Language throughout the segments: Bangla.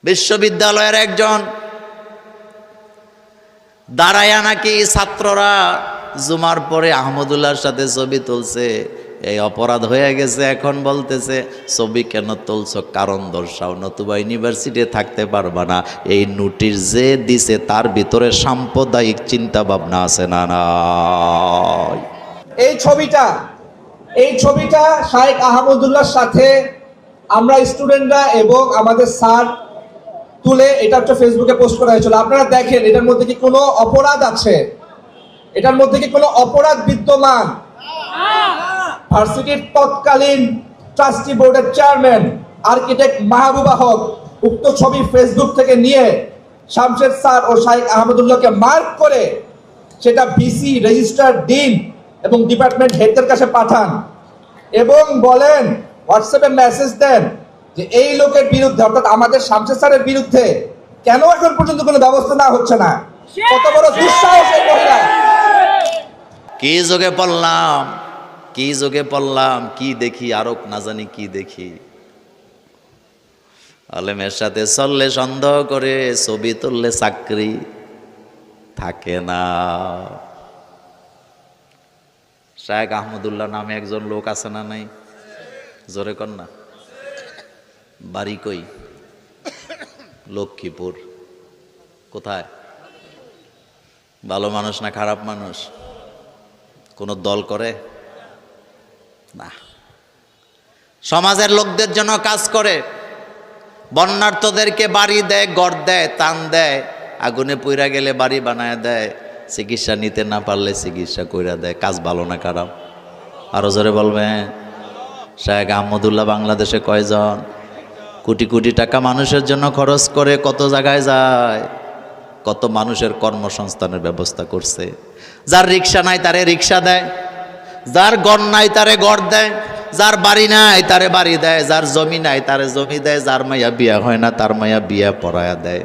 বিশ্ববিদ্যালয়ের একজন দাঁড়ায়া নাকি ছাত্ররা জুমার পরে আহমদুল্লাহর সাথে ছবি তুলছে, এই অপরাধ হয়ে গেছে। এখন বলতেছে ছবি কেন তুলছ, কারণ দর্শাও, নতুবা ইউনিভার্সিটি থাকতে পারবা না। এই নোটিশ যে দিছে তার ভিতরে সাম্প্রদায়িক চিন্তা ভাবনা আছে না নাই? এই ছবিটা শাইখ আহমদুল্লাহর সাথে আমরা স্টুডেন্টরা এবং আমাদের স্যার তুলে এটা একটা ফেসবুকে পোস্ট করা হয়েছিল। আপনারা দেখেন এটার মধ্যে কি কোনো অপরাধ আছে? এটার মধ্যে কি কোনো অপরাধ বিদ্যমান? ভার্সিটির তৎকালীন ট্রাস্টি বোর্ডের চেয়ারম্যান আর্কিটেক্ট মাহবুবা হক উক্ত ছবি ফেসবুক থেকে নিয়ে শামশেদ স্যার ও শাইখ আহমদুল্লাহকে মার্ক করে সেটা ভিসি, রেজিস্ট্রার, ডিন এবং ডিপার্টমেন্ট হেডদের কাছে পাঠান এবং বলেন, হোয়াটসঅ্যাপে মেসেজ দেন যে এই লোকের বিরুদ্ধে, অর্থাৎ আমাদের শামশেদ স্যারের বিরুদ্ধে কেন এখন পর্যন্ত কোনো ব্যবস্থা না হচ্ছে না? কত বড় দুঃসাহস এই মহিলা! কি যোগে পড়লাম, কি দেখি, আরো না জানি কি দেখি। আলেমের সাথে চললে সন্দেহ করে, ছবি তুললে চাকরি থাকে না। শাইখ আহমদুল্লাহ নামে একজন লোক আছে না নাই? জোরে কর না। বাড়ি কই? লক্ষ্মীপুর। কোথায়? ভালো মানুষ না খারাপ মানুষ? কোনো দল করে না, সমাজের লোকদের জন্য কাজ করে। বন্যার্থদেরকে বাড়ি দেয়, ঘর দেয়, তান দেয়, আগুনে পুইরা গেলে বাড়ি বানায় দেয়, চিকিৎসা নিতে না পারলে চিকিৎসা কইরা দেয়। কাজ ভালো না খারাপ? আরো জোরে বলবেন। শাইখ আহমদুল্লাহ বাংলাদেশে কয়জন? কোটি কোটি টাকা মানুষের জন্য খরচ করে, কত জায়গায় যায়, কত মানুষের কর্মসংস্থানের ব্যবস্থা করছে। যার রিক্সা নাই তারে রিক্সা দেয়, যার ঘর নাই তারে ঘর দেয়, যার বাড়ি নাই তারে বাড়ি দেয়, যার জমি নাই তারে জমি দেয়, যার মাইয়া বিয়া হয় না তার মাইয়া বিয়া পড়ায়া দেয়।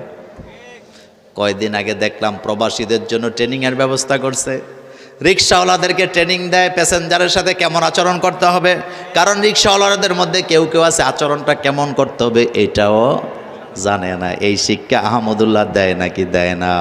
কয়দিন আগে দেখলাম প্রবাসীদের জন্য ট্রেনিংয়ের ব্যবস্থা করছে। রিক্সাওয়ালাদেরকে ট্রেনিং দেয় প্যাসেঞ্জারের সাথে কেমন আচরণ করতে হবে, কারণ রিক্সাওয়ালাদের মধ্যে কেউ কেউ আছে আচরণটা কেমন করতে হবে এটাও জানে না। এই শিক্ষা আহমদুল্লাহ দেয় নাকি দেয় না?